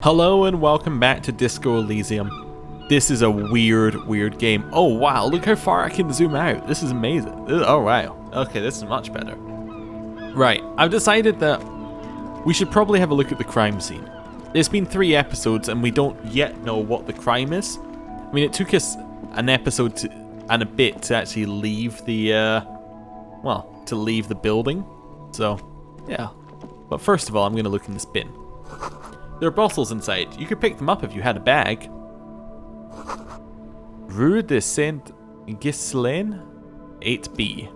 Hello and welcome back to Disco Elysium. This is a weird game. Oh wow, look how far I can zoom out. This is amazing. Oh wow. Okay, this is much better. Right, I've decided that we should probably have a look at the crime scene. It's been 3 episodes and we don't yet know what the crime is. I mean, it took us an episode and a bit to actually leave the, to leave the building. So, yeah. But first of all, I'm going to look in this bin. There are bottles inside. You could pick them up if you had a bag. Rue de Saint Ghislain 8B.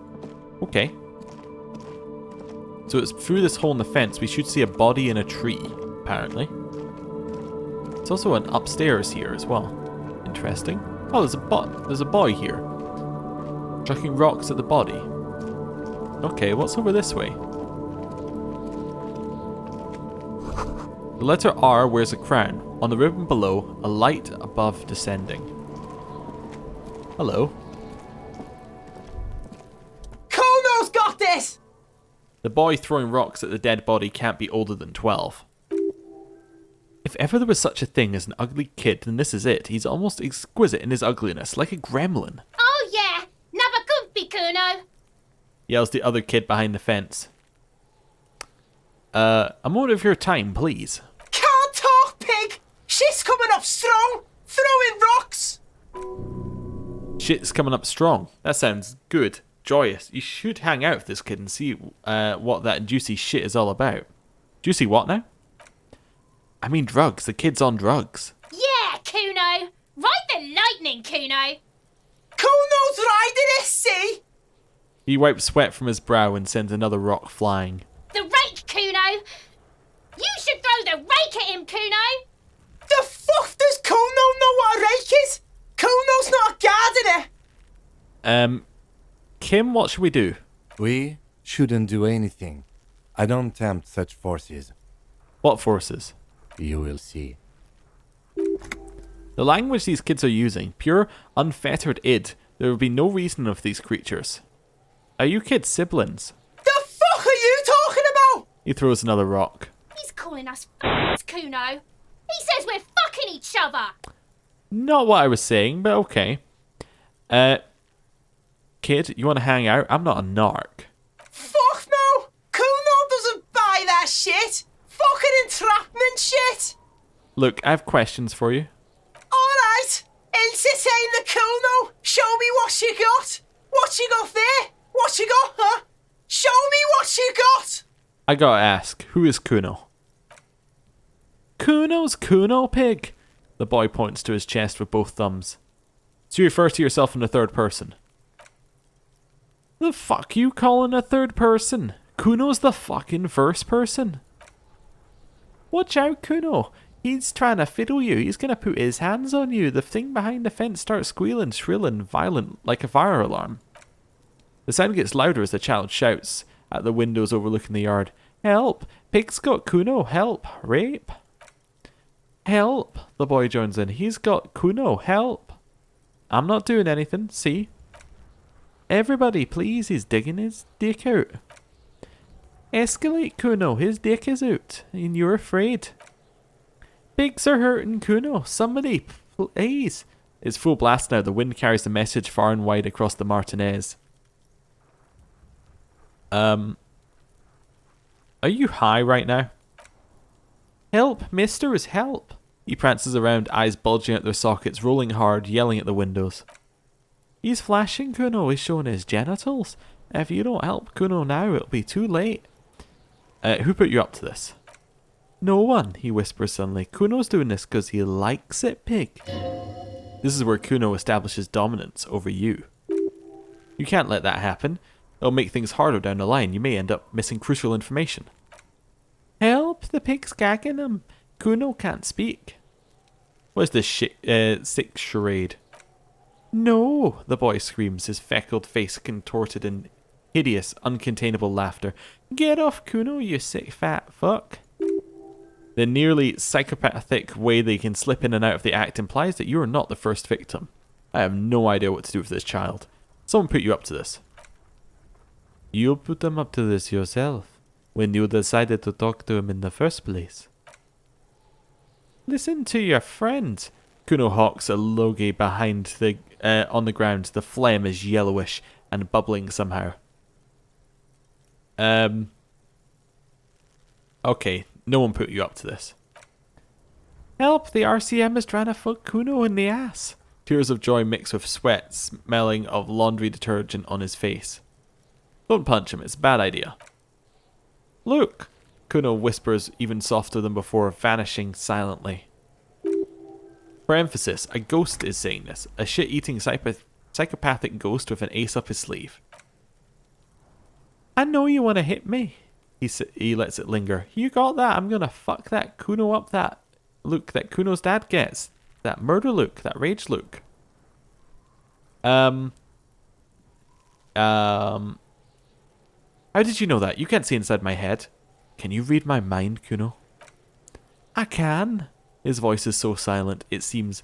Okay. So it's through this hole in the fence. We should see a body in a tree, apparently. There's also an upstairs here as well. Interesting. Oh, there's a boy here. Chucking rocks at the body. Okay, what's over this way? The letter R wears a crown. On the ribbon below, a light above descending. Hello. Kuno's got this! The boy throwing rocks at the dead body can't be older than 12. If ever there was such a thing as an ugly kid, then this is it. He's almost exquisite in his ugliness, like a gremlin. Oh yeah, never comfy, Kuno. Yells the other kid behind the fence. A moment of your time, please. Can't talk, pig! Shit's coming up strong! Throwing rocks! Shit's coming up strong. That sounds good. Joyous. You should hang out with this kid and see what that juicy shit is all about. Juicy what now? I mean drugs. The kid's on drugs. Yeah, Kuno. Ride the lightning, Kuno. Kuno's riding it, see? He wipes sweat from his brow and sends another rock flying. The rake, Kuno. You should throw the rake at him, Kuno. The fuck does Kuno know what a rake is? Kuno's not guarding it. Kim, what should we do? We shouldn't do anything. I don't tempt such forces. What forces? You will see. The language these kids are using, pure, unfettered id. There would be no reason of these creatures. Are you kids siblings? The fuck are you talking about? He throws another rock. He's calling us f***s, Kuno. He says we're fucking each other. Not what I was saying, but okay. Kid, you want to hang out? I'm not a narc. Fuck no! Kuno doesn't buy that shit! Fucking entrapment shit! Look, I have questions for you. Alright, entertain the Kuno. Show me what you got. What you got there? What you got, huh? Show me what you got! I gotta ask, who is Kuno? Kuno's Kuno, pig! The boy points to his chest with both thumbs. So you refer to yourself in the third person. The fuck you calling a third person? Kuno's the fucking first person. Watch out, Kuno. He's trying to fiddle you. He's gonna put his hands on you. The thing behind the fence starts squealing, shrill and violent, like a fire alarm. The sound gets louder as the child shouts at the windows overlooking the yard. Help! Pig's got Kuno. Help! Rape! Help! The boy joins in. He's got Kuno. Help! I'm not doing anything. See? Everybody, please. He's digging his dick out. Escalate, Kuno. His dick is out. And you're afraid. Pigs are hurting, Kuno. Somebody, please. It's full blast now. The wind carries the message far and wide across the Martinez. Are you high right now? Help, misters, help. He prances around, eyes bulging out their sockets, rolling hard, yelling at the windows. He's flashing, Kuno. He's showing his genitals. If you don't help Kuno now, it'll be too late. Who put you up to this? No one, he whispers suddenly. Kuno's doing this because he likes it, pig. This is where Kuno establishes dominance over you. You can't let that happen. It'll make things harder down the line. You may end up missing crucial information. Help! The pig's gagging him. Kuno can't speak. What is this sick charade? No! The boy screams, his freckled face contorted in hideous, uncontainable laughter. Get off, Kuno, you sick fat fuck. The nearly psychopathic way they can slip in and out of the act implies that you are not the first victim. I have no idea what to do with this child. Someone put you up to this. You put them up to this yourself, when you decided to talk to him in the first place. Listen to your friend. Kuno hawks a logie behind the on the ground. The phlegm is yellowish and bubbling somehow. Okay, no one put you up to this. Help, the RCM is trying to fuck Kuno in the ass. Tears of joy mixed with sweat smelling of laundry detergent on his face. Don't punch him, it's a bad idea. Look, Kuno whispers even softer than before, vanishing silently. For emphasis, a ghost is saying this. A shit-eating psychopathic ghost with an ace up his sleeve. I know you want to hit me. He lets it linger. You got that? I'm gonna fuck that Kuno up that look that Kuno's dad gets. That murder look. That rage look. How did you know that? You can't see inside my head. Can you read my mind, Kuno? I can. His voice is so silent, it seems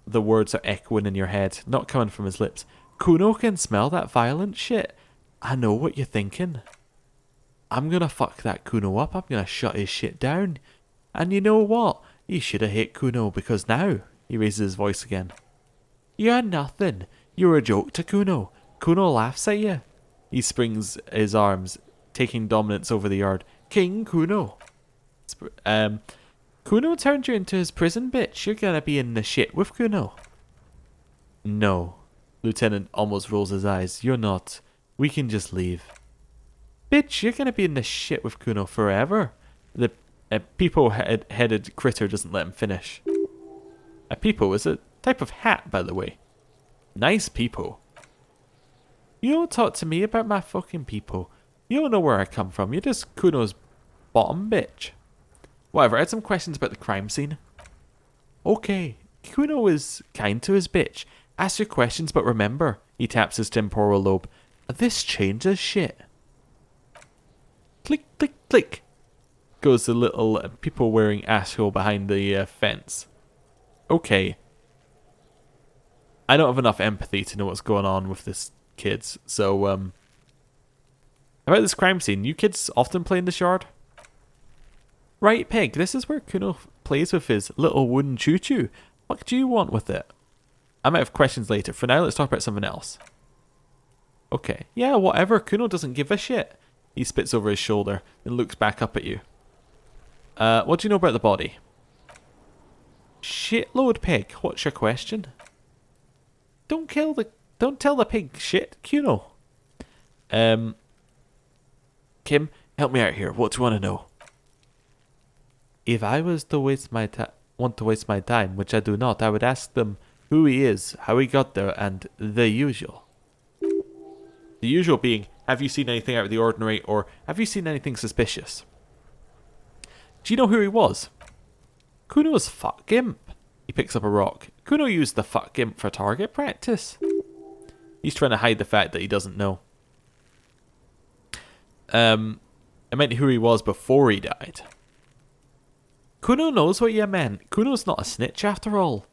the words are echoing in your head, not coming from his lips. Kuno can smell that violent shit. I know what you're thinking. I'm gonna fuck that Kuno up. I'm gonna shut his shit down. And you know what? You should have hit Kuno because now, he raises his voice again. You're nothing. You're a joke to Kuno. Kuno laughs at you. He springs his arms, taking dominance over the yard. King Kuno. Kuno turned you into his prison, bitch. You're gonna be in the shit with Kuno. No. Lieutenant almost rolls his eyes. You're not. We can just leave. Bitch, you're gonna be in the shit with Kuno forever. The peepo-headed critter doesn't let him finish. A peepo is a type of hat, by the way. Nice peepo. You don't talk to me about my fucking peepo. You don't know where I come from. You're just Kuno's bottom bitch. Whatever, I had some questions about the crime scene. Okay, Kuno is kind to his bitch. Ask your questions, but remember, he taps his temporal lobe. This changes shit. Click, click, click. Goes the little people wearing asshole behind the fence. Okay. I don't have enough empathy to know what's going on with this kids, so about this crime scene, you kids often play in this yard? Right, Pig, this is where Kuno plays with his little wooden choo-choo. What do you want with it? I might have questions later. For now, let's talk about something else. Okay. Yeah, whatever. Kuno doesn't give a shit. He spits over his shoulder and looks back up at you. What do you know about the body? Shitload, Pig. What's your question? Don't tell the pig shit, Kuno. Kim, help me out here. What do you want to know? If I was to waste my time, which I do not, I would ask them who he is, how he got there, and the usual. The usual being, have you seen anything out of the ordinary, or have you seen anything suspicious? Do you know who he was? Kuno's fuck imp. He picks up a rock. Kuno used the fuck imp for target practice. He's trying to hide the fact that he doesn't know. I meant who he was before he died. Kuno knows what you meant. Kuno's not a snitch after all.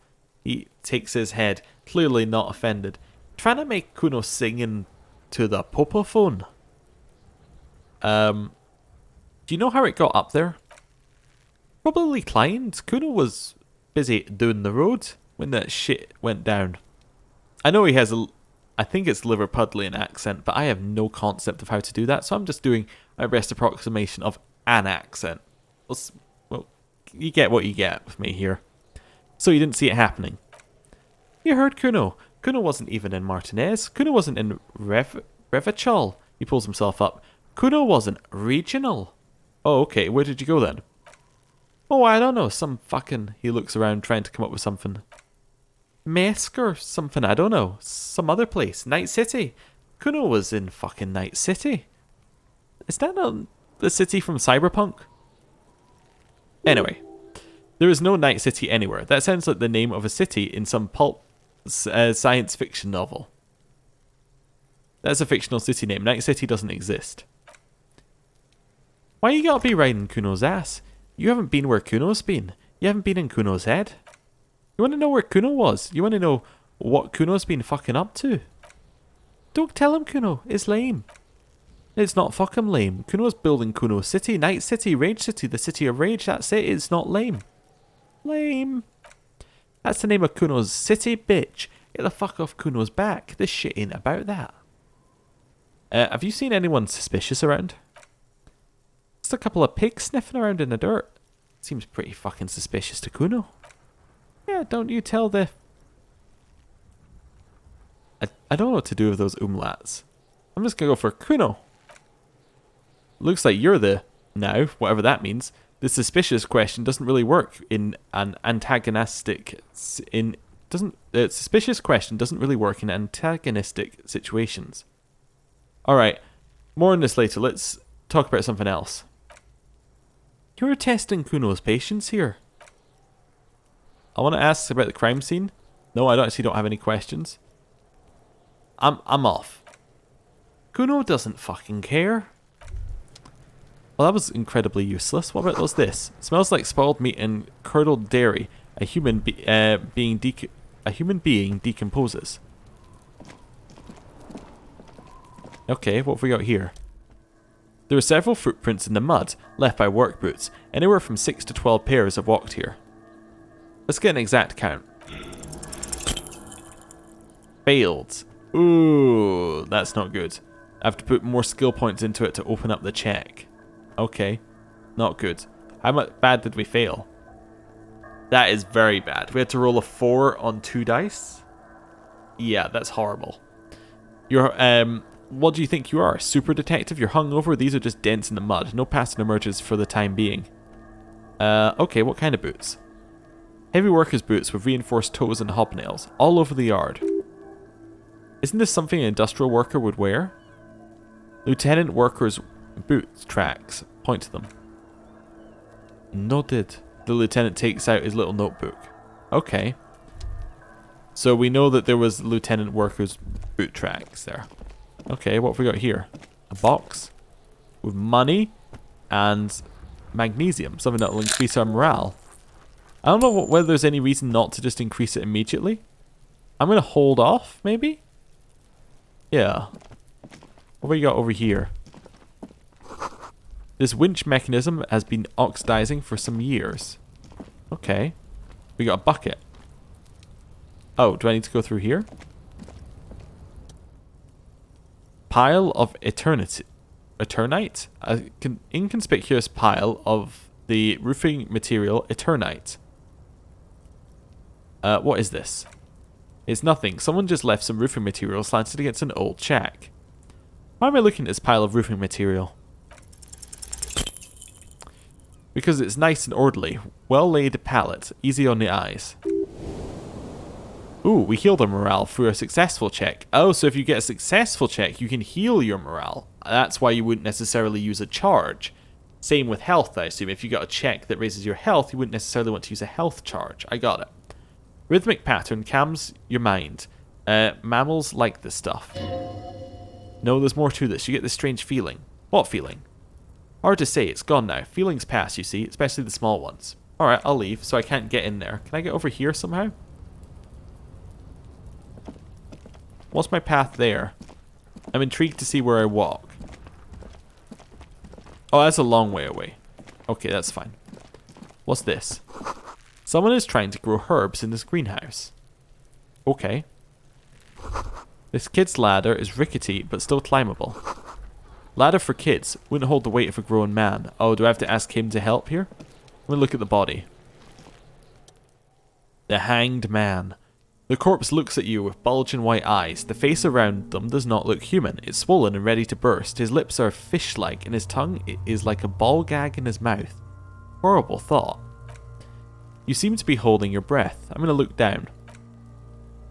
He takes his head, clearly not offended. Trying to make Kuno sing into the popophone. Do you know how it got up there? Probably climbed. Kuno was busy doing the road when that shit went down. I know he has I think it's Liverpudlian accent, but I have no concept of how to do that, so I'm just doing my best approximation of an accent. Well, you get what you get with me here. So you didn't see it happening. You heard Kuno. Kuno wasn't even in Martinez. Kuno wasn't in Revachol. He pulls himself up. Kuno wasn't regional. Oh, okay. Where did you go then? Oh, I don't know. Some fucking... He looks around trying to come up with something. Mesk or something, I don't know. Some other place. Night City. Kuno was in fucking Night City. Is that not the city from Cyberpunk? Anyway. There is no Night City anywhere. That sounds like the name of a city in some pulp science fiction novel. That's a fictional city name. Night City doesn't exist. Why you gotta be riding Kuno's ass? You haven't been where Kuno's been. You haven't been in Kuno's head. You want to know where Kuno was? You want to know what Kuno's been fucking up to? Don't tell him, Kuno. It's lame. It's not fucking lame. Kuno's building Kuno City, Night City, Rage City, the City of Rage. That's it. It's not lame. Lame. That's the name of Kuno's city, bitch. Get the fuck off Kuno's back. This shit ain't about that. Have you seen anyone suspicious around? Just a couple of pigs sniffing around in the dirt. Seems pretty fucking suspicious to Kuno. Yeah, don't you tell the... I don't know what to do with those umlauts. I'm just gonna go for Kuno. Looks like you're the... Now, whatever that means. The suspicious question doesn't really work in an antagonistic... suspicious question doesn't really work in antagonistic situations. Alright, more on this later. Let's talk about something else. You're testing Kuno's patience here. I want to ask about the crime scene. No, I actually don't have any questions. I'm off. Kuno doesn't fucking care. Well, that was incredibly useless. What about this? It smells like spoiled meat and curdled dairy. A human being decomposes. Okay, what have we got here? There are several footprints in the mud, left by work boots. Anywhere from 6 to 12 pairs have walked here. Let's get an exact count. Failed. Ooh, that's not good. I have to put more skill points into it to open up the check. Okay, not good. How much bad did we fail? That is very bad. We had to roll a 4 on 2 dice. Yeah, that's horrible. You're, what do you think you are? Super detective? You're hungover? These are just dents in the mud. No pattern emerges for the time being. Okay, what kind of boots? Heavy workers' boots with reinforced toes and hobnails, all over the yard. Isn't this something an industrial worker would wear? Lieutenant workers' boot tracks. Point to them. Noted. The lieutenant takes out his little notebook. Okay. So we know that there was lieutenant workers' boot tracks there. Okay, what have we got here? A box with money and magnesium. Something that will increase our morale. I don't know whether there's any reason not to just increase it immediately. I'm going to hold off, maybe? Yeah. What have we got over here? This winch mechanism has been oxidizing for some years. Okay. We got a bucket. Oh, do I need to go through here? Pile of eternite. An inconspicuous pile of the roofing material eternite. What is this? It's nothing. Someone just left some roofing material slanted against an old shack. Why am I looking at this pile of roofing material? Because it's nice and orderly. Well-laid pallet. Easy on the eyes. Ooh, we healed our morale through a successful check. Oh, so if you get a successful check, you can heal your morale. That's why you wouldn't necessarily use a charge. Same with health, I assume. If you got a check that raises your health, you wouldn't necessarily want to use a health charge. I got it. Rhythmic pattern calms your mind. Mammals like this stuff. No, there's more to this. You get this strange feeling. What feeling? Hard to say. It's gone now. Feelings pass, you see, especially the small ones. Alright, I'll leave, so I can't get in there. Can I get over here somehow? What's my path there? I'm intrigued to see where I walk. Oh, that's a long way away. Okay, that's fine. What's this? Someone is trying to grow herbs in this greenhouse. Okay. This kid's ladder is rickety, but still climbable. Ladder for kids. Wouldn't hold the weight of a grown man. Oh, do I have to ask him to help here? I'm gonna look at the body. The hanged man. The corpse looks at you with bulging white eyes. The face around them does not look human. It's swollen and ready to burst. His lips are fish-like, and his tongue is like a ball gag in his mouth. Horrible thought. You seem to be holding your breath. I'm gonna look down.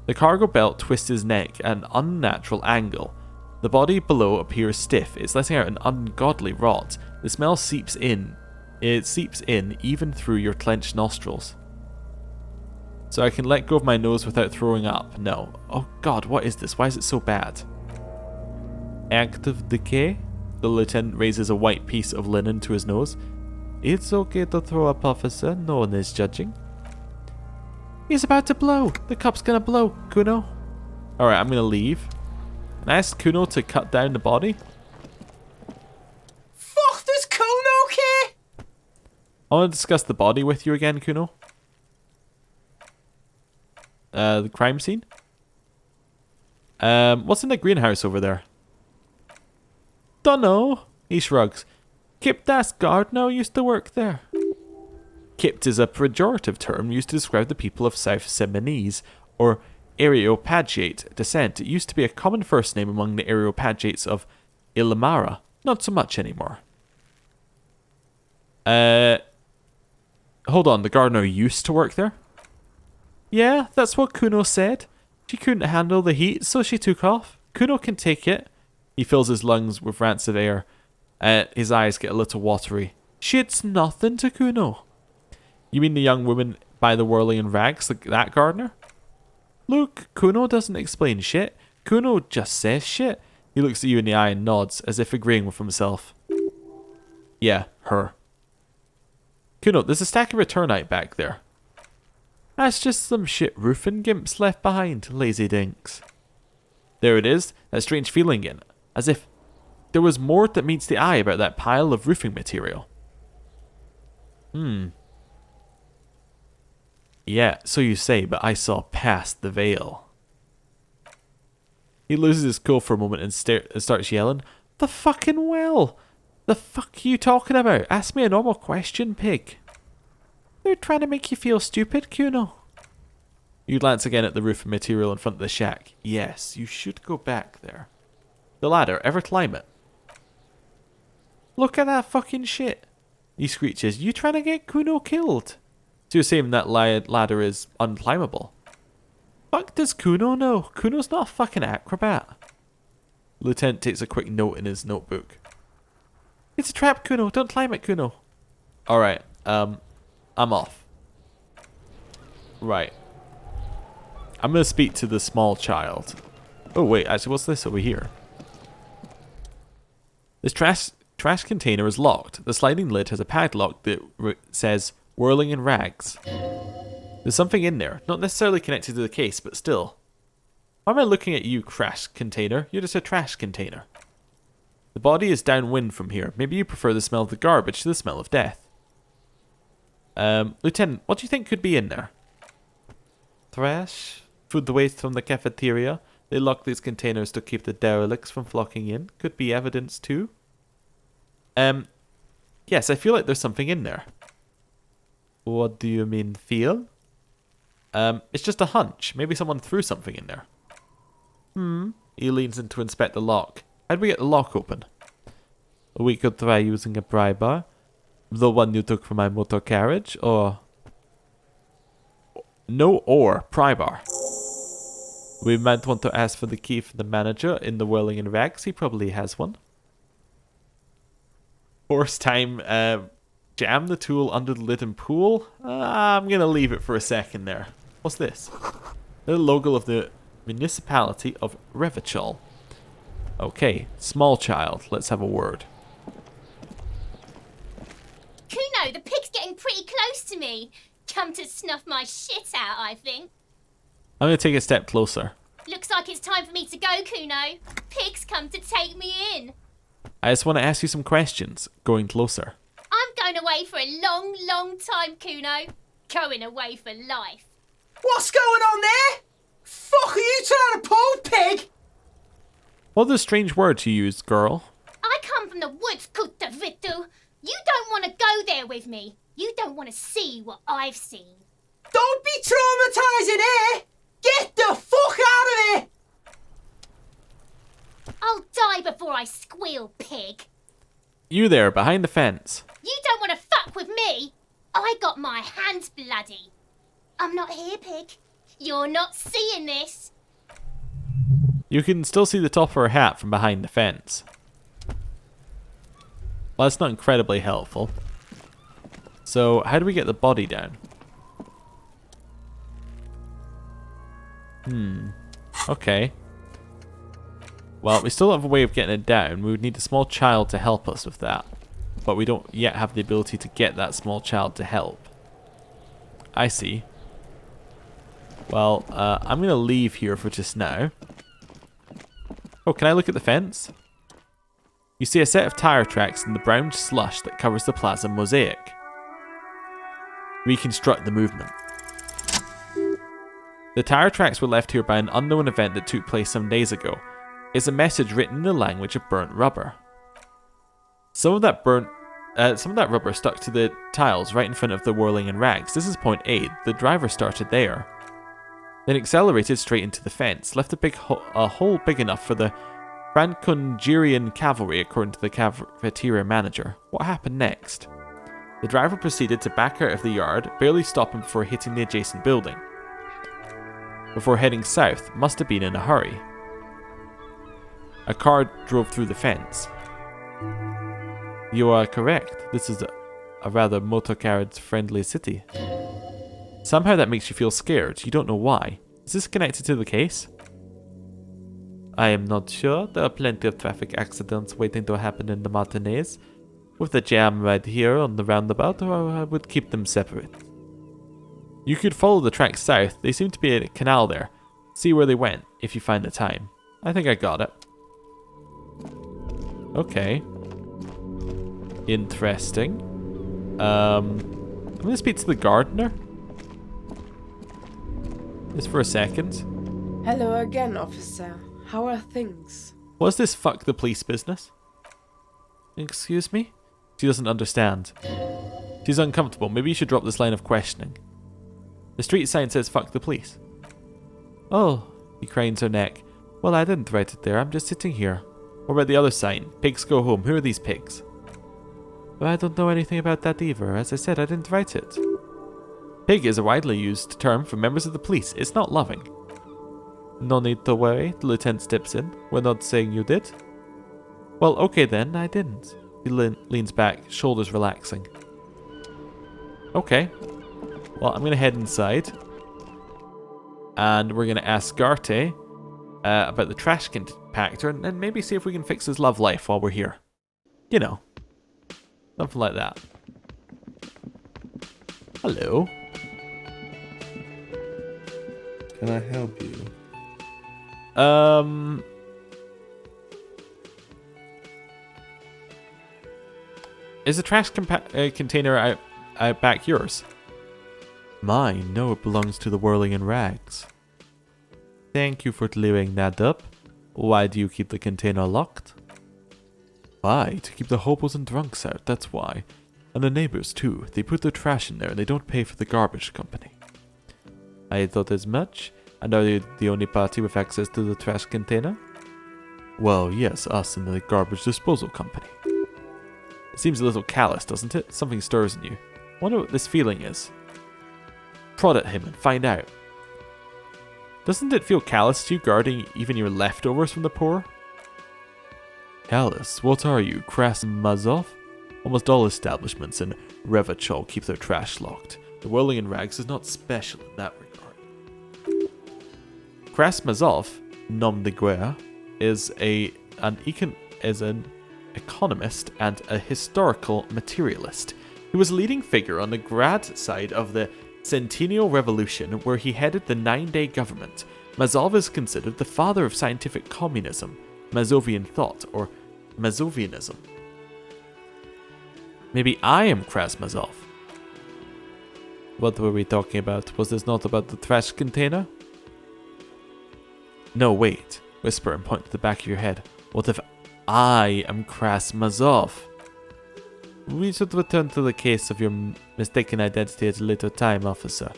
The cargo belt twists his neck at an unnatural angle. The body below appears stiff. It's letting out an ungodly rot. The smell seeps in. It seeps in even through your clenched nostrils. So I can let go of my nose without throwing up. No. Oh god, what is this? Why is it so bad? Active decay? The lieutenant raises a white piece of linen to his nose. It's okay to throw up, officer. No one is judging. He's about to blow. The cup's gonna blow, Kuno. Alright, I'm gonna leave. And I asked Kuno to cut down the body. Fuck, does Kuno care? I want to discuss the body with you again, Kuno. the crime scene. What's in the greenhouse over there? Dunno. He shrugs. Kip das gardener used to work there. Kipt is a pejorative term used to describe the people of South Seminese or Areopagiate descent. It used to be a common first name among the Areopagiates of Illimara. Not so much anymore. Hold on, the gardener used to work there? Yeah, that's what Kuno said. She couldn't handle the heat, so she took off. Kuno can take it. He fills his lungs with rancid air. His eyes get a little watery. Shit's nothing to Kuno. You mean the young woman by the whirling in rags, like that gardener? Look, Kuno doesn't explain shit. Kuno just says shit. He looks at you in the eye and nods, as if agreeing with himself. Yeah, her. Kuno, there's a stack of returnite back there. That's just some shit roofing gimps left behind, lazy dinks. There it is, that strange feeling again, as if there was more that meets the eye about that pile of roofing material. Yeah, so you say, but I saw past the veil. He loses his cool for a moment and starts yelling, The fucking well! The fuck are you talking about? Ask me a normal question, pig. They're trying to make you feel stupid, Kuno. You glance again at the roof material in front of the shack. Yes, you should go back there. The ladder, ever climb it? Look at that fucking shit. He screeches, you trying to get Kuno killed? So you're saying that ladder is unclimbable? Fuck does Kuno know? Kuno's not a fucking acrobat. Lieutenant takes a quick note in his notebook. It's a trap, Kuno. Don't climb it, Kuno. Alright, I'm off. Right. I'm gonna speak to the small child. Oh wait, actually what's this over here? This trash container is locked. The sliding lid has a padlock that says whirling in rags. There's something in there, not necessarily connected to the case, but still. Why am I looking at you, trash container? You're just a trash container. The body is downwind from here. Maybe you prefer the smell of the garbage to the smell of death. Lieutenant, what do you think could be in there? Trash? Food waste from the cafeteria. They lock these containers to keep the derelicts from flocking in. Could be evidence too. Yes, I feel like there's something in there. What do you mean, feel? It's just a hunch. Maybe someone threw something in there. He leans in to inspect the lock. How'd we get the lock open? We could try using a pry bar. The one you took from my motor carriage, or... No or, pry bar. We might want to ask for the key from the manager in the whirling in rags. He probably has one. Force time, jam the tool under the lid and pull. I'm going to leave it for a second there. What's this? The logo of the municipality of Revachol. Okay, small child. Let's have a word. Kuno, the pig's getting pretty close to me. Come to snuff my shit out, I think. I'm going to take a step closer. Looks like it's time for me to go, Kuno. Pig's come to take me in. I just want to ask you some questions. Going closer. I'm going away for a long, long time, Kuno. Going away for life. What's going on there? Fuck are you trying to pull, pig? What are the strange words you used, girl? I come from the woods, Kutta Vittu. You don't want to go there with me. You don't want to see what I've seen. Don't be traumatizing, eh? Get the fuck out of here! I'll die before I squeal, pig. You there, behind the fence. You don't want to fuck with me. I got my hands bloody. I'm not here, pig. You're not seeing this. You can still see the top of her hat from behind the fence. Well, that's not incredibly helpful. So, how do we get the body down? Okay. Well, we still have a way of getting it down. We would need a small child to help us with that. But we don't yet have the ability to get that small child to help. I see. Well, I'm going to leave here for just now. Oh, can I look at the fence? You see a set of tire tracks in the brown slush that covers the plaza mosaic. Reconstruct the movement. The tire tracks were left here by an unknown event that took place some days ago. It's a message written in the language of burnt rubber. Some of that rubber stuck to the tiles right in front of the whirling in rags. This is point A. The driver started there, then accelerated straight into the fence, left a hole big enough for the Francongerian cavalry, according to the cafeteria manager. What happened next? The driver proceeded to back out of the yard, barely stopping before hitting the adjacent building. Before heading south, must have been in a hurry. A car drove through the fence. You are correct. This is a rather motor carriage friendly city. Somehow that makes you feel scared. You don't know why. Is this connected to the case? I am not sure. There are plenty of traffic accidents waiting to happen in the matinees. With the jam right here on the roundabout, or I would keep them separate. You could follow the tracks south. They seem to be in a canal there. See where they went, if you find the time. I think I got it. Okay. Interesting. I'm going to speak to the gardener. Just for a second. Hello again, officer. How are things? What's this fuck the police business? Excuse me? She doesn't understand. She's uncomfortable. Maybe you should drop this line of questioning. The street sign says fuck the police. Oh, he cranes her neck. Well, I didn't write it there. I'm just sitting here. What about the other sign? Pigs go home. Who are these pigs? Well, I don't know anything about that either. As I said, I didn't write it. Pig is a widely used term for members of the police. It's not loving. No need to worry. The lieutenant steps in. We're not saying you did. Well, okay then. I didn't. He leans back, shoulders relaxing. Okay. Well, I'm going to head inside. And we're going to ask Garte about the trash compactor and maybe see if we can fix his love life while we're here. You know. Something like that. Hello. Can I help you? Is the trash container out back yours? Mine? No, it belongs to the whirling in rags. Thank you for clearing that up. Why do you keep the container locked? Why? To keep the hobos and drunks out, that's why. And the neighbors too. They put their trash in there and they don't pay for the garbage company. I thought as much. And are you the only party with access to the trash container? Well, yes, us and the garbage disposal company. It seems a little callous, doesn't it? Something stirs in you. Wonder what this feeling is. Prod at him and find out. Doesn't it feel callous to you, guarding even your leftovers from the poor? Callous? What are you, Krasmazov? Almost all establishments in Revachol keep their trash locked. The whirling in rags is not special in that regard. Krasmazov, nom de guerre, is an economist and a historical materialist. He was a leading figure on the Grad side of the Centennial Revolution, where he headed the 9-day government. Mazov is considered the father of scientific communism, Mazovian thought, or Mazovianism. Maybe I am Krasmazov. What were we talking about? Was this not about the trash container? No, wait. Whisper and point to the back of your head. What if I am Krasmazov? We should return to the case of your mistaken identity at a later time, officer.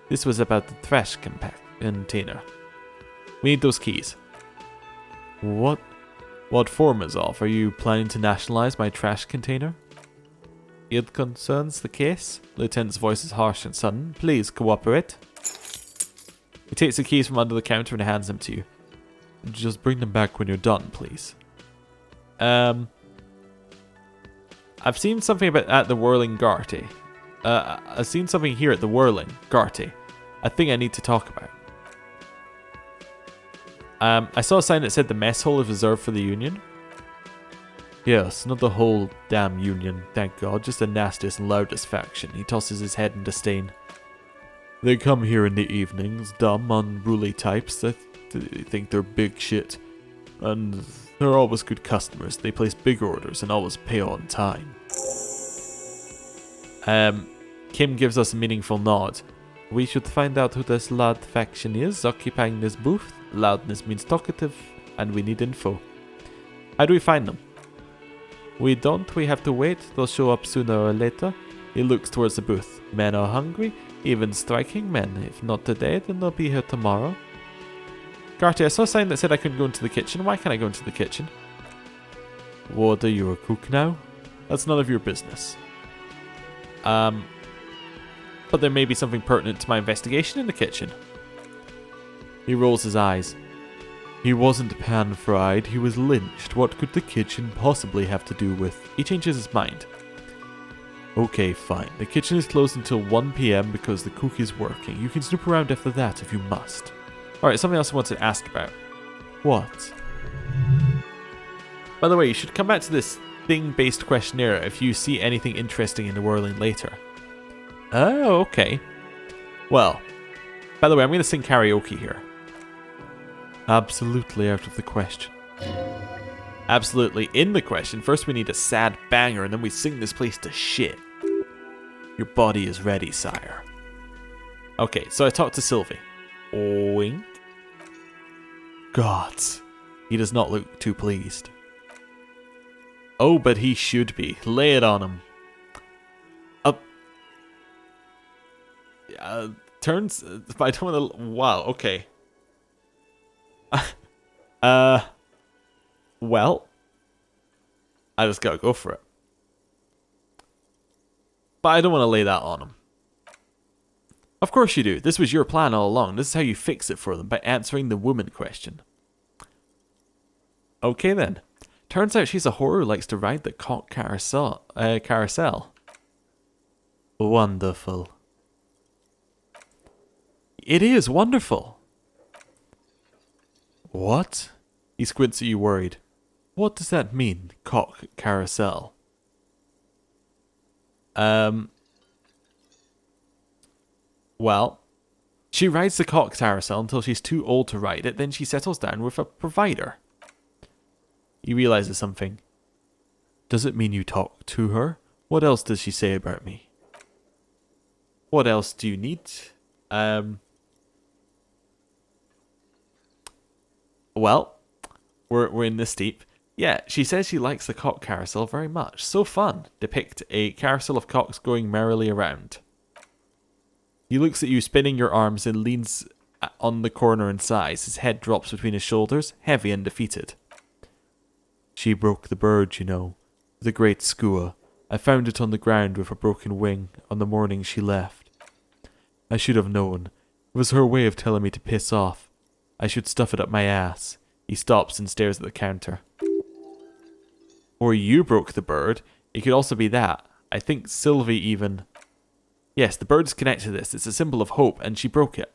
This was about the trash container. We need those keys. What for, Mazov? Are you planning to nationalize my trash container? It concerns the case. Lieutenant's voice is harsh and sudden. Please cooperate. He takes the keys from under the counter and hands them to you. Just bring them back when you're done, please. I've seen something at the Whirling Garte. I've seen something here at the Whirling Garte. A thing I need to talk about. I saw a sign that said the mess hall is reserved for the Union. Yes, not the whole damn Union, thank God. Just the nastiest and loudest faction. He tosses his head in disdain. They come here in the evenings, dumb, unruly types that think they're big shit. And they're always good customers. They place big orders and always pay on time. Kim gives us a meaningful nod. We should find out who this loud faction is occupying this booth. Loudness means talkative, and we need info. How do we find them? We don't. We have to wait. They'll show up sooner or later. He looks towards the booth. Men are hungry, even striking men. If not today, then they'll be here tomorrow. Garty, I saw a sign that said I couldn't go into the kitchen. Why can't I go into the kitchen? What, are you a cook now? That's none of your business. But there may be something pertinent to my investigation in the kitchen. He rolls his eyes. He wasn't pan-fried, he was lynched. What could the kitchen possibly have to do with? He changes his mind. Okay, fine. The kitchen is closed until 1 PM because the cook is working. You can snoop around after that if you must. Alright, something else I wanted to ask about. What? By the way, you should come back to this thing-based questionnaire if you see anything interesting in the whirling later. Oh, okay. Well, by the way, I'm going to sing karaoke here. Absolutely out of the question. Absolutely in the question. First we need a sad banger and then we sing this place to shit. Your body is ready, sire. Okay, so I talked to Sylvie. Wink. God, he does not look too pleased. Oh, but he should be. Lay it on him. Turns. I don't want to. Wow. Okay. Well, I just gotta go for it. But I don't want to lay that on him. Of course you do. This was your plan all along. This is how you fix it for them, by answering the woman question. Okay then. Turns out she's a whore who likes to ride the cock carousel. Wonderful. It is wonderful. What? He squints at you worried. What does that mean, cock carousel? Well, she rides the cock carousel until she's too old to ride it, then she settles down with a provider. He realizes something. Does it mean you talk to her? What else does she say about me? What else do you need? Well, we're in this deep. Yeah, she says she likes the cock carousel very much. So fun. Depict a carousel of cocks going merrily around. He looks at you spinning your arms and leans on the corner and sighs. His head drops between his shoulders, heavy and defeated. She broke the bird, you know. The great skua. I found it on the ground with a broken wing on the morning she left. I should have known. It was her way of telling me to piss off. I should stuff it up my ass. He stops and stares at the counter. Or you broke the bird. It could also be that. I think Sylvie even... Yes, the bird's connected to this. It's a symbol of hope, and she broke it.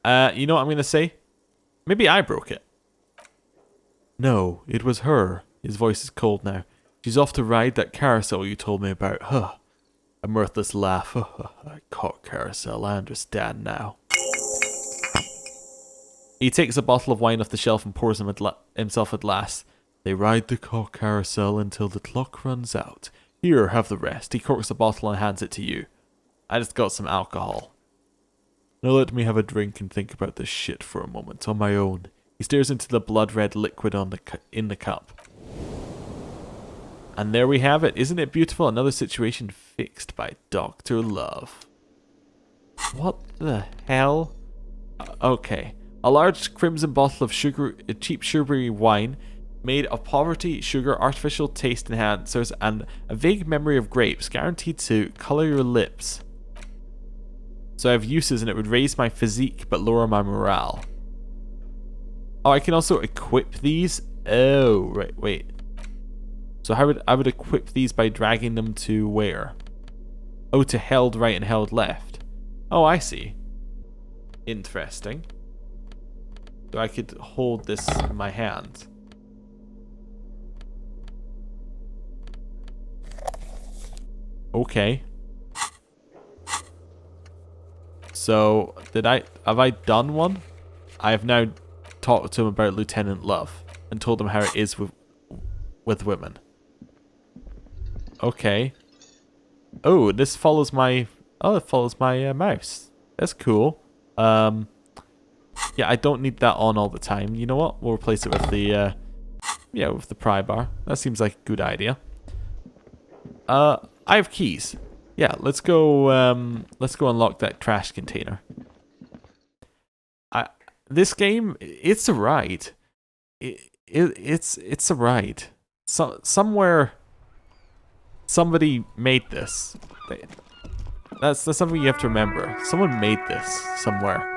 You know what I'm going to say? Maybe I broke it. No, it was her. His voice is cold now. She's off to ride that carousel you told me about. Huh. A mirthless laugh. Cock carousel, I understand now. He takes a bottle of wine off the shelf and pours himself a glass. They ride the cock carousel until the clock runs out. Here, have the rest. He corks the bottle and hands it to you. I just got some alcohol. Now let me have a drink and think about this shit for a moment, on my own. He stares into the blood-red liquid in the cup. And there we have it. Isn't it beautiful? Another situation fixed by Dr. Love. What the hell? Okay. A large crimson bottle of cheap sugary wine made of poverty, sugar, artificial taste enhancers, and a vague memory of grapes, guaranteed to color your lips. So I have uses and it would raise my physique but lower my morale. Oh, I can also equip these? Oh, right, wait. So how would I equip these by dragging them to where? Oh, to held right and held left. Oh, I see. Interesting. So I could hold this in my hand. Okay. So, have I done one? I have now talked to him about Lieutenant Love and told him how it is with women. Okay. Oh, this follows my Oh, it follows my mouse. That's cool. Yeah, I don't need that on all the time. You know what? We'll replace it with the, yeah, with the pry bar. That seems like a good idea. I have keys. Yeah, let's go unlock that trash container. This game, it's a ride. It's a ride. Somewhere somebody made this. That's something you have to remember. Someone made this somewhere.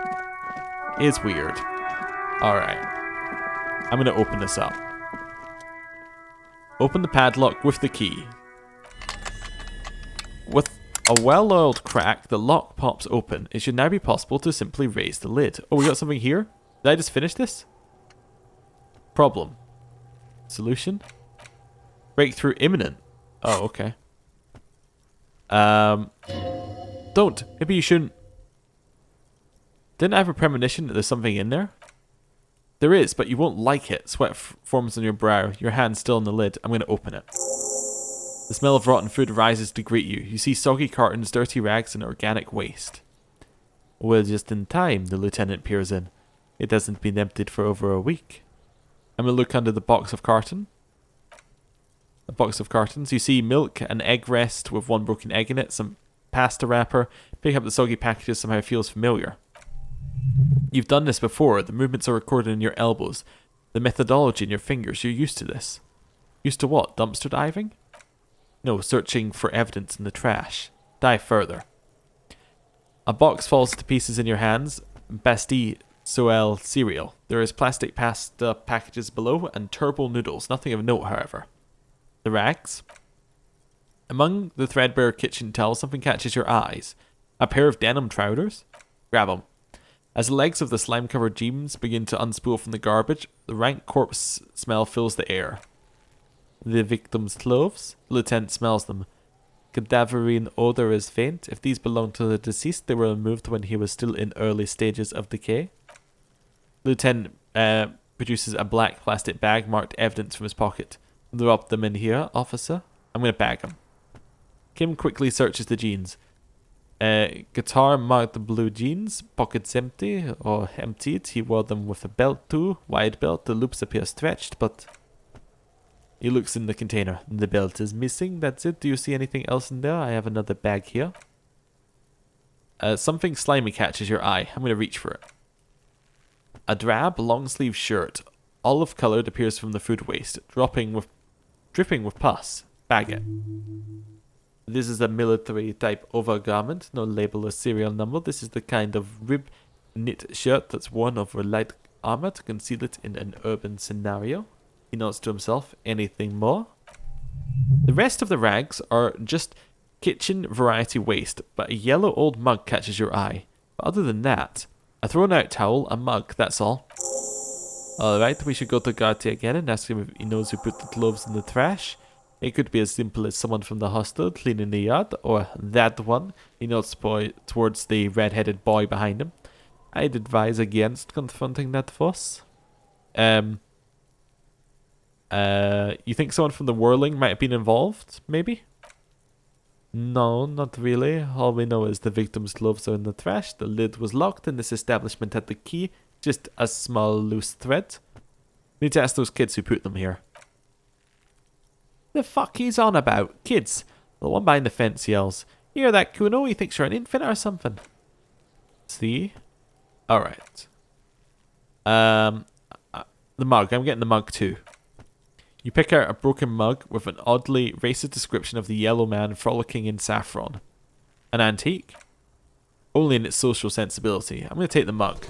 It's weird. Alright. I'm gonna open this up. Open the padlock with the key. With a well-oiled crack, the lock pops open. It should now be possible to simply raise the lid. Oh, we got something here? Did I just finish this? Problem. Solution? Breakthrough imminent. Oh, okay. Don't. Maybe you shouldn't. Didn't I have a premonition that there's something in there? There is, but you won't like it. Sweat forms on your brow. Your hand still on the lid. I'm going to open it. The smell of rotten food rises to greet you. You see soggy cartons, dirty rags, and organic waste. Well, just in time, the lieutenant peers in. It hasn't been emptied for over a week. I'm going to look under the box of cartons. You see milk, an egg rest with one broken egg in it, some pasta wrapper. Picking up the soggy packages somehow feels familiar. You've done this before. The movements are recorded in your elbows. The methodology in your fingers. You're used to this. Used to what? Dumpster diving? No, searching for evidence in the trash. Dive further. A box falls to pieces in your hands. Bastille Soel cereal. There is plastic pasta packages below and turbo noodles. Nothing of note, however. The rags. Among the threadbare kitchen towels, something catches your eyes. A pair of denim trousers? Grab them. As the legs of the slime-covered jeans begin to unspool from the garbage, the rank corpse smell fills the air. The victim's clothes? The lieutenant smells them. Cadaverine odor is faint. If these belong to the deceased, they were removed when he was still in early stages of decay. Lieutenant produces a black plastic bag marked evidence from his pocket. Drop them in here, officer. I'm going to bag them. Kim quickly searches the jeans. Guitar marked blue jeans, pockets empty or emptied. He wore them with a belt too, wide belt. The loops appear stretched, but he looks in the container. The belt is missing. That's it. Do you see anything else in there? I have another bag here. Something slimy catches your eye. I'm going to reach for it. A drab, long-sleeve shirt, olive-colored, appears from the food waste, dripping with pus. Bag it. This is a military-type overgarment, no label or serial number. This is the kind of rib-knit shirt that's worn over light armor to conceal it in an urban scenario. He nods to himself. Anything more? The rest of the rags are just kitchen variety waste, but a yellow old mug catches your eye. But other than that, a thrown-out towel, a mug, that's all. Alright, we should go to Garty again and ask him if he knows who put the clothes in the trash. It could be as simple as someone from the hostel cleaning the yard, or that one. He nods towards the red-headed boy behind him. I'd advise against confronting that fuss. You think someone from the whirling might have been involved, maybe? No, not really. All we know is the victim's gloves are in the trash, the lid was locked, and this establishment had the key. Just a small loose thread. Need to ask those kids who put them here. The fuck he's on about? Kids. The one behind the fence yells. You hear that, Kuno? He thinks you're an infant or something. See? Alright. The mug. I'm getting the mug too. You pick out a broken mug with an oddly racist description of the yellow man frolicking in saffron. An antique? Only in its social sensibility. I'm going to take the mug.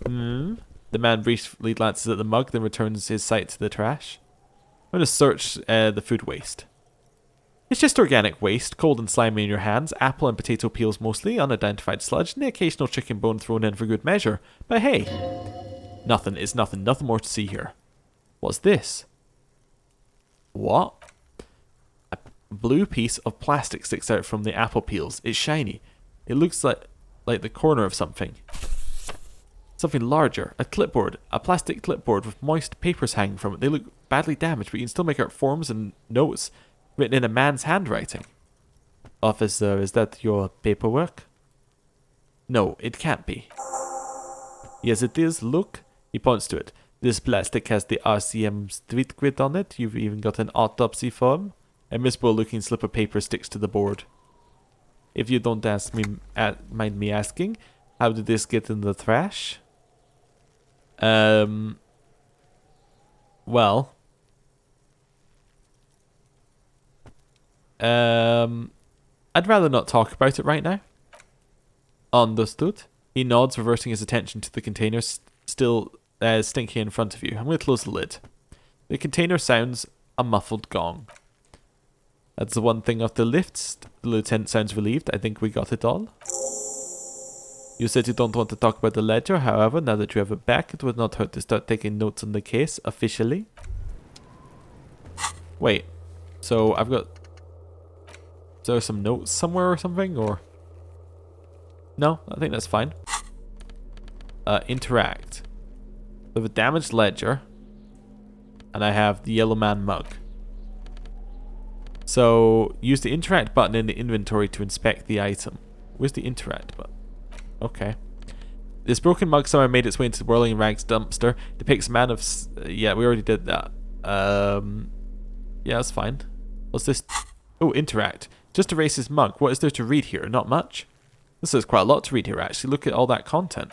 The man briefly glances at the mug, then returns his sight to the trash. I'm going to search the food waste. It's just organic waste, cold and slimy in your hands, apple and potato peels mostly, unidentified sludge, and the occasional chicken bone thrown in for good measure. But hey, nothing is nothing. Nothing more to see here. What's this? What? A blue piece of plastic sticks out from the apple peels. It's shiny. It looks like the corner of something. Something larger. A clipboard. A plastic clipboard with moist papers hanging from it. They look badly damaged, but you can still make out forms and notes written in a man's handwriting. Officer, is that your paperwork? No, it can't be. Yes, it is. Look. He points to it. This plastic has the RCM street grid on it. You've even got an autopsy form. A miserable-looking slip of paper sticks to the board. If you don't mind me asking, how did this get in the trash? Well. I'd rather not talk about it right now. Understood. He nods, reverting his attention to the container still stinking in front of you. I'm going to close the lid. The container sounds a muffled gong. That's the one thing off the list. The lieutenant sounds relieved. I think we got it all. You said you don't want to talk about the ledger. However, now that you have it back, it would not hurt to start taking notes on the case officially. Wait. So I've got... Is there some notes somewhere or something? Or... No, I think that's fine. Interact. We have a damaged ledger. And I have the yellow man mug. So, use the interact button in the inventory to inspect the item. Where's the interact button? Okay. This broken mug somehow made its way into the whirling rags dumpster. Depicts a man of... yeah, we already did that. Yeah, that's fine. What's this? Oh, interact. Just erase his mug. What is there to read here? Not much. This is quite a lot to read here, actually. Look at all that content.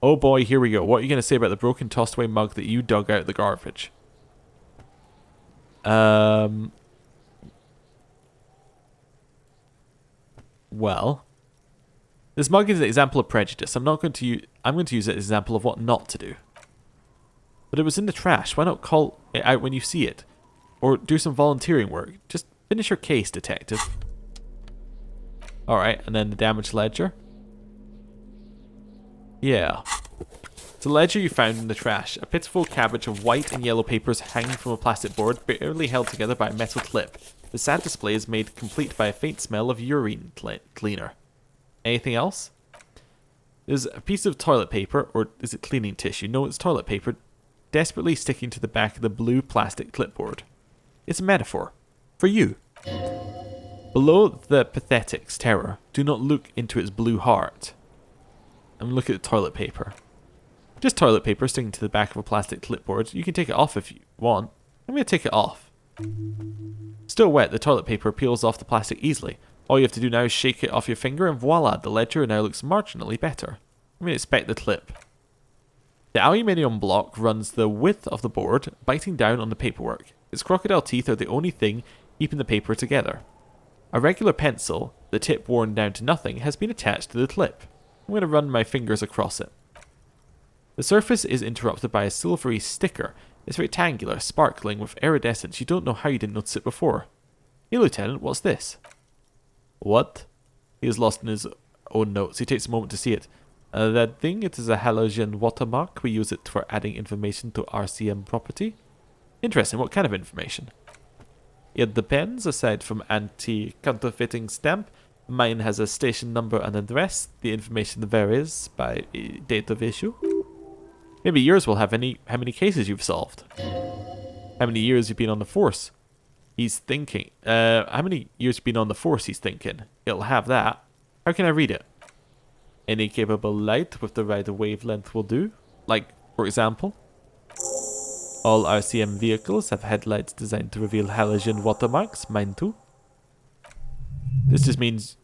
Oh boy, here we go. What are you going to say about the broken, tossed away mug that you dug out of the garbage? Well, this mug is an example of prejudice. I'm going to use it as an example of what not to do. But it was in the trash. Why not call it out when you see it? Or do some volunteering work. Just finish your case, detective. Alright, and then the damaged ledger. Yeah. It's a ledger you found in the trash. A pitiful cabbage of white and yellow papers hanging from a plastic board, barely held together by a metal clip. The sad display is made complete by a faint smell of urine cleaner. Anything else? There's a piece of toilet paper, or is it cleaning tissue? No, it's toilet paper, desperately sticking to the back of the blue plastic clipboard. It's a metaphor. For you. Below the pathetic's terror, do not look into its blue heart. And look at the toilet paper. Just toilet paper sticking to the back of a plastic clipboard. You can take it off if you want. I'm going to take it off. Still wet, the toilet paper peels off the plastic easily. All you have to do now is shake it off your finger and voila, the ledger now looks marginally better. I'm going to inspect the clip. The aluminium block runs the width of the board, biting down on the paperwork. Its crocodile teeth are the only thing keeping the paper together. A regular pencil, the tip worn down to nothing, has been attached to the clip. I'm going to run my fingers across it. The surface is interrupted by a silvery sticker. It's rectangular, sparkling with iridescence. You don't know how you didn't notice it before. Hey, Lieutenant, what's this? What? He is lost in his own notes. He takes a moment to see it. That thing, it is a halogen watermark. We use it for adding information to RCM property. Interesting. What kind of information? It depends. Aside from anti-counterfeiting stamp, mine has a station number and address. The information varies by date of issue. Maybe yours will have how many cases you've solved. How many years you've been on the force? He's thinking. How many years you've been on the force, he's thinking. It'll have that. How can I read it? Any capable light with the right wavelength will do. Like, for example, all RCM vehicles have headlights designed to reveal halogen watermarks. Mine too. This means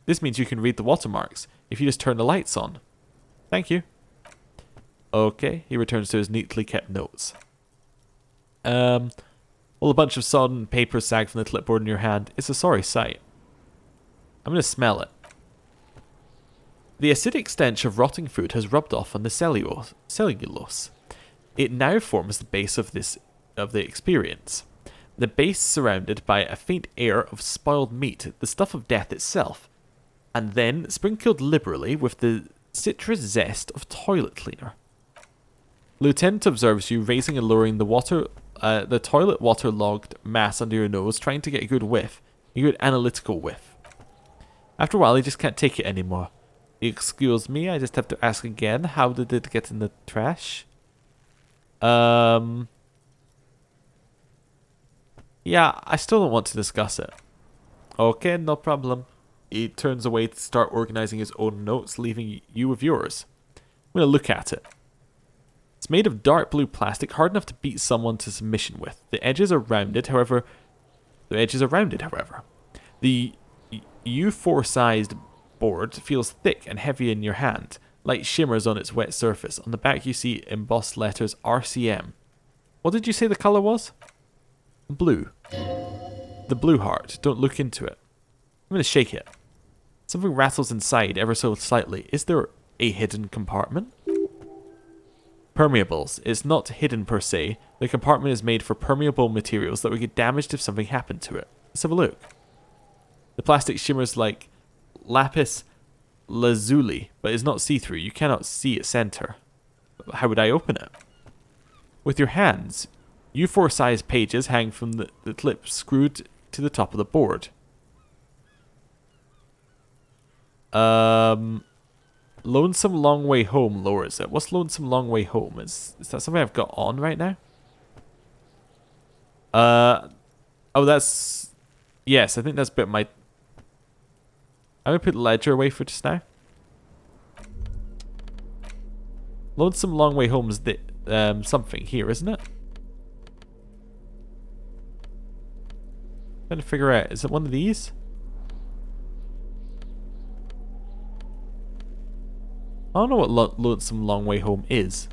you can read the watermarks if you just turn the lights on. Thank you. Okay, he returns to his neatly kept notes. Well, a bunch of sodden paper sag from the clipboard in your hand. It's a sorry sight. I'm going to smell it. The acidic stench of rotting food has rubbed off on the cellulose. It now forms the base of the experience. The base surrounded by a faint air of spoiled meat, the stuff of death itself, and then sprinkled liberally with the citrus zest of toilet cleaner. Lieutenant observes you raising and lowering the toilet water-logged mass under your nose, trying to get a good whiff, a good analytical whiff. After a while, he just can't take it anymore. Excuse me, I just have to ask again, how did it get in the trash? Yeah, I still don't want to discuss it. Okay, no problem. He turns away to start organizing his own notes, leaving you with yours. I'm going to look at it. It's made of dark blue plastic, hard enough to beat someone to submission with. The edges are rounded, however. The U4-sized board feels thick and heavy in your hand. Light shimmers on its wet surface. On the back you see embossed letters RCM. What did you say the color was? Blue. The blue heart. Don't look into it. I'm going to shake it. Something rattles inside ever so slightly. Is there a hidden compartment? Permeables. It's not hidden per se. The compartment is made for permeable materials that would get damaged if something happened to it. Let's have a look. The plastic shimmers like lapis lazuli, but is not see-through. You cannot see its center. How would I open it? With your hands. U4-sized pages hang from the clip screwed to the top of the board. Lonesome Long Way Home lowers it. What's Lonesome Long Way Home? Is that something I've got on right now? Oh, that's... Yes, I think that's a bit my... I'm going to put Ledger away for just now. Lonesome Long Way Home is the, something here, isn't it? I'm trying to figure out, is it one of these? I don't know what Lonesome Long Way Home is.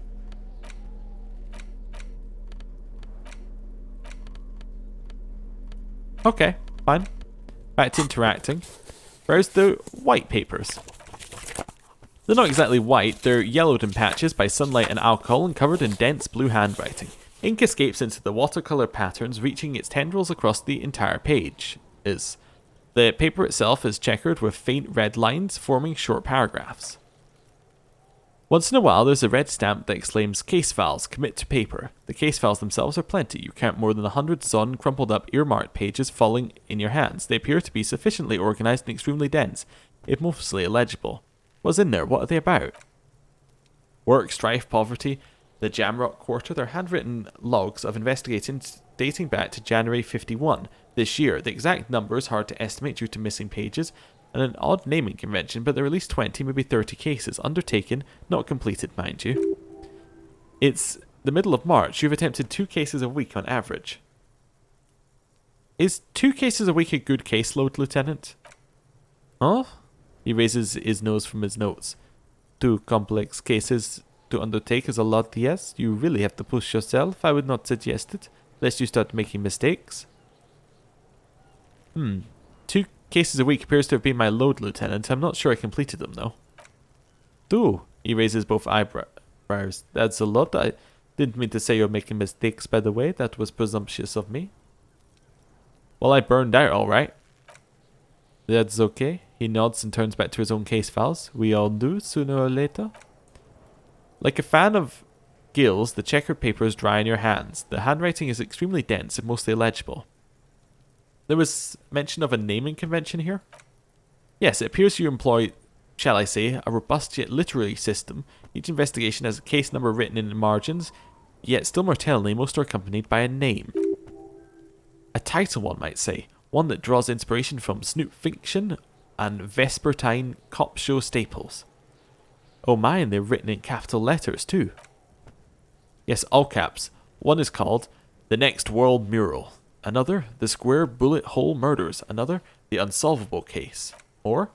Okay, fine. Back to interacting. Browse the white papers. They're not exactly white, they're yellowed in patches by sunlight and alcohol and covered in dense blue handwriting. Ink escapes into the watercolor patterns, reaching its tendrils across the entire page. The paper itself is checkered with faint red lines forming short paragraphs. Once in a while, there's a red stamp that exclaims, "Case files, commit to paper." The case files themselves are plenty. You count more than 100 sawn, crumpled up, earmarked pages falling in your hands. They appear to be sufficiently organized and extremely dense, if mostly illegible. What's in there? What are they about? Work, strife, poverty, the Jamrock Quarter. They're handwritten logs of investigating dating back to January 51, this year. The exact number is hard to estimate due to missing pages and an odd naming convention, but there are at least 20, maybe 30 cases undertaken, not completed, mind you. It's the middle of March. You've attempted 2 cases a week on average. Is 2 cases a week a good caseload, Lieutenant? Huh? He raises his nose from his notes. 2 complex cases to undertake is a lot, yes. You really have to push yourself. I would not suggest it, lest you start making mistakes. 2 cases a week appears to have been my load, Lieutenant. I'm not sure I completed them, though. 2. He raises both eyebrows. That's a lot. I didn't mean to say you're making mistakes, by the way. That was presumptuous of me. Well, I burned out, alright. That's okay. He nods and turns back to his own case files. We all do, sooner or later. Like a fan of gills, the checkered paper is dry in your hands. The handwriting is extremely dense and mostly illegible. There was mention of a naming convention here. Yes, it appears you employ, shall I say, a robust yet literary system. Each investigation has a case number written in the margins, yet still more tellingly, most are accompanied by a name. A title, one might say. One that draws inspiration from Snoop Fiction and Vespertine cop show staples. Oh my, and they're written in capital letters too. Yes, all caps. One is called The Next World Mural. Another, The Square Bullet Hole Murders. Another, The Unsolvable Case. Or,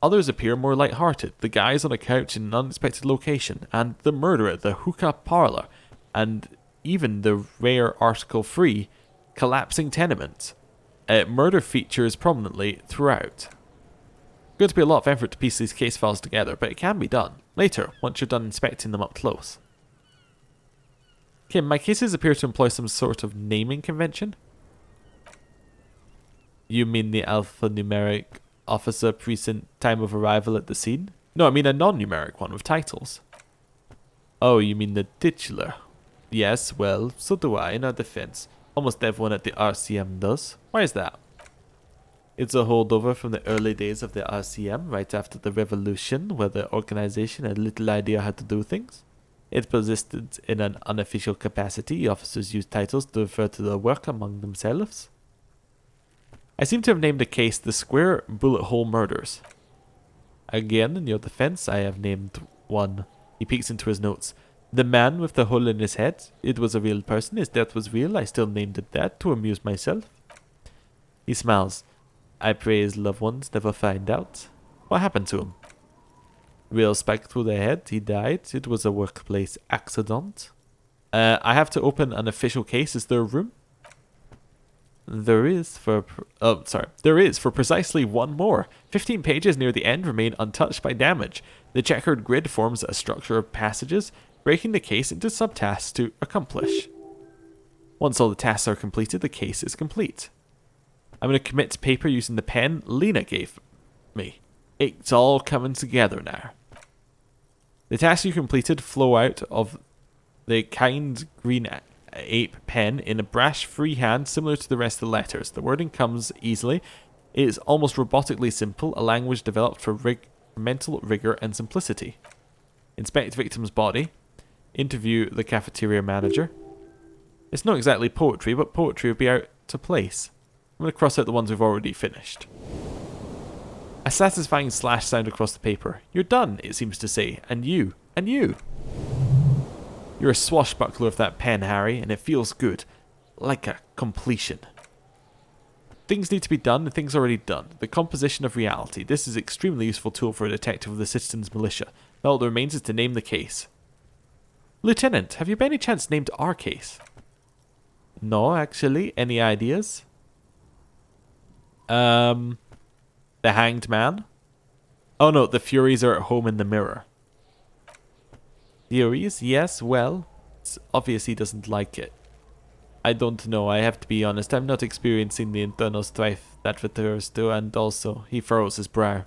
others appear more light-hearted. The Guys on a Couch in an Unexpected Location. And The Murder at the Hookah Parlor. And even the rare article-free Collapsing Tenement. Murder features prominently throughout. Going to be a lot of effort to piece these case files together, but it can be done. Later, once you're done inspecting them up close. Okay, my cases appear to employ some sort of naming convention. You mean the alphanumeric officer, precinct, time of arrival at the scene? No, I mean a non-numeric one with titles. Oh, you mean the titular? Yes, well, so do I in our defense. Almost everyone at the RCM does. Why is that? It's a holdover from the early days of the RCM, right after the revolution, where the organization had little idea how to do things. It persisted in an unofficial capacity. Officers used titles to refer to their work among themselves. I seem to have named the case the Square Bullet Hole Murders. Again, in your defense, I have named one. He peeks into his notes. The man with the hole in his head. It was a real person. His death was real. I still named it that to amuse myself. He smiles. I pray his loved ones never find out. What happened to him? Real spike through the head. He died. It was a workplace accident. I have to open an official case. Is there a room? There is for precisely one more. 15 pages near the end remain untouched by damage. The checkered grid forms a structure of passages, breaking the case into subtasks to accomplish. Once all the tasks are completed, the case is complete. I'm going to commit to paper using the pen Lena gave me. It's all coming together now. The tasks you completed flow out of the kind green ape pen in a brash free hand similar to the rest of the letters. The wording comes easily. It is almost robotically simple, a language developed for mental rigor and simplicity. Inspect victim's body. Interview the cafeteria manager. It's not exactly poetry, but poetry would be out to place. I'm going to cross out the ones we've already finished. A satisfying slash sound across the paper. You're done, it seems to say. And you. And you. You're a swashbuckler with that pen, Harry, and it feels good. Like a completion. Things need to be done, and things are already done. The composition of reality. This is an extremely useful tool for a detective of the citizens' militia. Now all that remains is to name the case. Lieutenant, have you by any chance named our case? No, actually. Any ideas? The Hanged Man? Oh no, the Furies are at home in the mirror. Theories? Yes, well, it's obvious he doesn't like it. I don't know, I have to be honest, I'm not experiencing the internal strife that refers to, and also, he furrows his brow.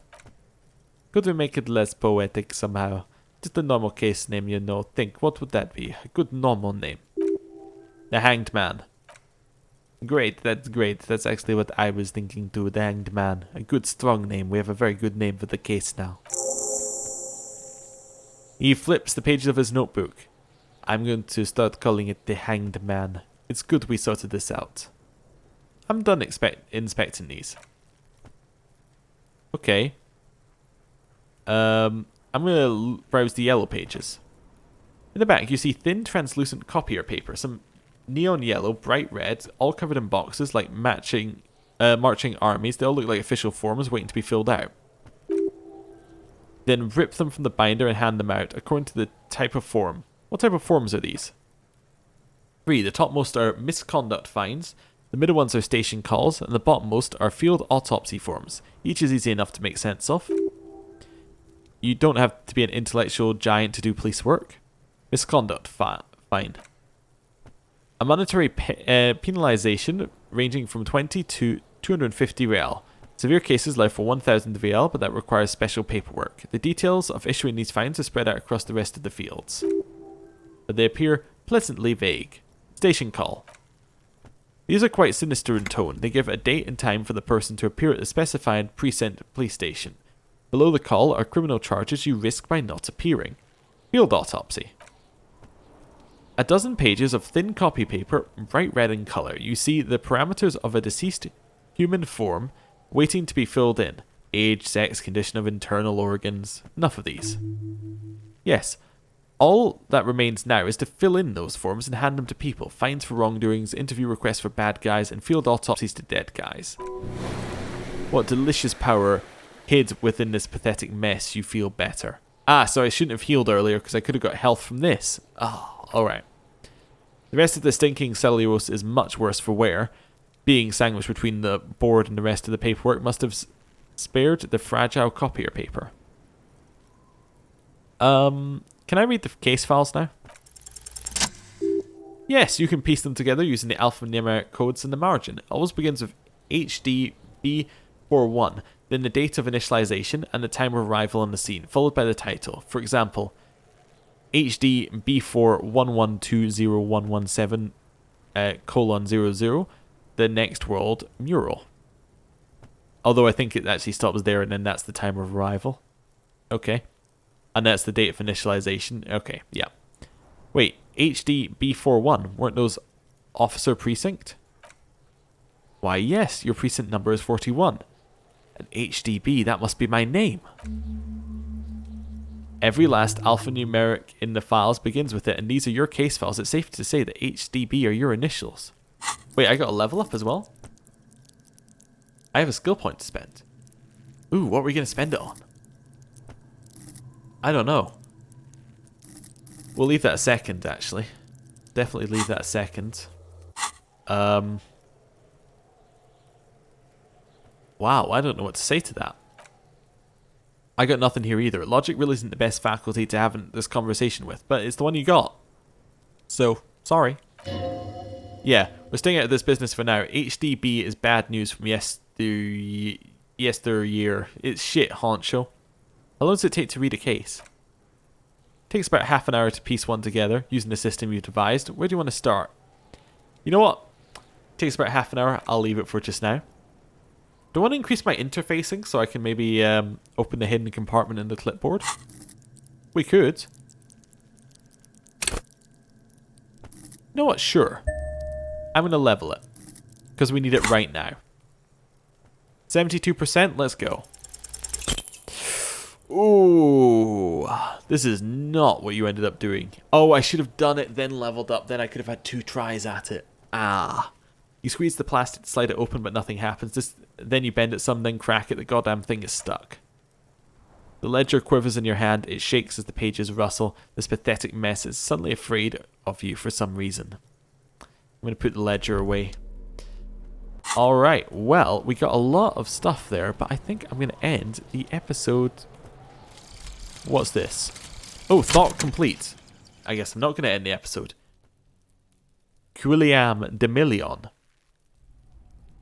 Could we make it less poetic somehow? Just a normal case name, you know. Think, what would that be? A good normal name. The Hanged Man. Great, that's great. That's actually what I was thinking too, the Hanged Man. A good strong name. We have a very good name for the case now. He flips the pages of his notebook. I'm going to start calling it the Hanged Man. It's good we sorted this out. I'm done inspecting these. Okay. I'm going to browse the yellow pages. In the back, you see thin, translucent copier paper. Some neon yellow, bright red, all covered in boxes like marching armies. They all look like official forms waiting to be filled out. Then rip them from the binder and hand them out according to the type of form. What type of forms are these? 3. The topmost are misconduct fines, the middle ones are station calls, and the bottommost are field autopsy forms. Each is easy enough to make sense of. You don't have to be an intellectual giant to do police work. Misconduct fine. A monetary penalization ranging from 20 to 250 real. Severe cases allow for 1000 real, but that requires special paperwork. The details of issuing these fines are spread out across the rest of the fields, but they appear pleasantly vague. Station call. These are quite sinister in tone. They give a date and time for the person to appear at the specified precinct police station. Below the call are criminal charges you risk by not appearing. Field autopsy. A dozen pages of thin copy paper, bright red in colour. You see the parameters of a deceased human form waiting to be filled in. Age, sex, condition of internal organs. Enough of these. Yes. All that remains now is to fill in those forms and hand them to people. Fines for wrongdoings, interview requests for bad guys, and field autopsies to dead guys. What delicious power hid within this pathetic mess. You feel better. Ah, so I shouldn't have healed earlier because I could have got health from this. Oh, alright. The rest of the stinking cellulose is much worse for wear. Being sandwiched between the board and the rest of the paperwork must have spared the fragile copier paper. Can I read the case files now? Yes, you can piece them together using the alphanumeric codes in the margin. It always begins with HDB41, then the date of initialization and the time of arrival on the scene, followed by the title. For example, HDB41120117 :00, the next world mural. Although I think it actually stops there and then that's the time of arrival. Okay. And that's the date of initialization. Okay, yeah. Wait, HDB41, weren't those officer precinct? Why, yes, your precinct number is 41. An HDB, that must be my name. Every last alphanumeric in the files begins with it, and these are your case files. It's safe to say that HDB are your initials. Wait, I got a level up as well? I have a skill point to spend. Ooh, what are we going to spend it on? I don't know. We'll leave that a second, actually. Definitely leave that a second. Wow, I don't know what to say to that. I got nothing here either. Logic really isn't the best faculty to have this conversation with, but it's the one you got. So, sorry. Yeah, we're staying out of this business for now. HDB is bad news from yesteryear. It's shit, honcho. How long does it take to read a case? Takes about half an hour to piece one together, using the system you've devised. Where do you want to start? You know what? Takes about half an hour. I'll leave it for just now. Do I want to increase my interfacing so I can maybe open the hidden compartment in the clipboard? We could. You know what? Sure. I'm going to level it. Because we need it right now. 72%? Let's go. Ooh. This is not what you ended up doing. Oh, I should have done it, then leveled up. Then I could have had 2 tries at it. Ah. You squeeze the plastic to slide it open, but nothing happens. Then you bend it some, then crack it. The goddamn thing is stuck. The ledger quivers in your hand. It shakes as the pages rustle. This pathetic mess is suddenly afraid of you for some reason. I'm going to put the ledger away. Alright, well, we got a lot of stuff there, but I think I'm going to end the episode. What's this? Oh, thought complete. I guess I'm not going to end the episode. Guillaume de Million.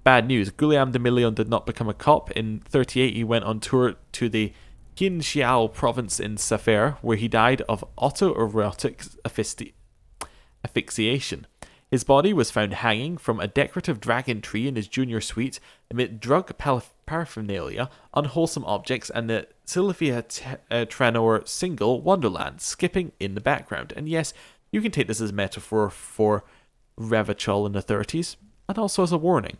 Bad news. Guillaume de Million did not become a cop. In 1938, he went on tour to the Qinxiao province in Safar, where he died of autoerotic asphyxiation. His body was found hanging from a decorative dragon tree in his junior suite amid drug paraphernalia, unwholesome objects, and the Sylvia Tranor single Wonderland skipping in the background. And yes, you can take this as a metaphor for Revachol in the 30s, and also as a warning.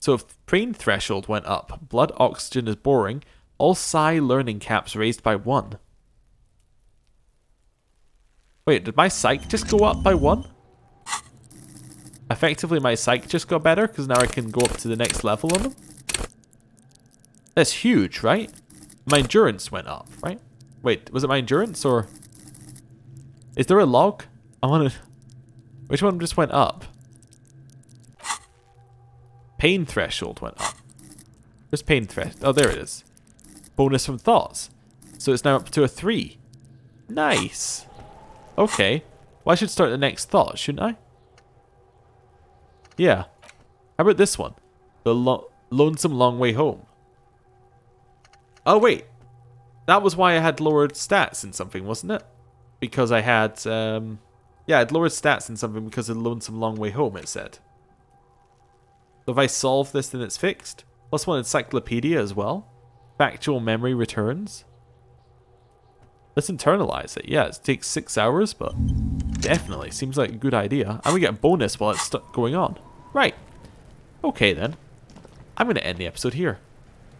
So if brain threshold went up, blood oxygen is boring, all psi learning caps raised by 1. Wait, did my psych just go up by 1? Effectively, my psych just got better, because now I can go up to the next level on them. That's huge, right? My endurance went up, right? Wait, was it my endurance, or... Is there a log? I want to... Which one just went up? Pain threshold went up. Where's pain threshold? Oh, there it is. Bonus from thoughts. So it's now up to a 3. Nice. Okay. Well, I should start the next thought, shouldn't I? Yeah. How about this one? The lonesome long way home. Oh, wait. That was why I had lowered stats in something, wasn't it? Because I had... Yeah, I had lowered stats in something because of the lonesome long way home, it said. So if I solve this, then it's fixed. Plus 1 encyclopedia as well. Factual memory returns. Let's internalize it. Yeah, it takes 6 hours, but definitely seems like a good idea. And we get a bonus while it's going on. Right. Okay then. I'm going to end the episode here.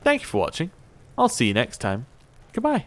Thank you for watching. I'll see you next time. Goodbye.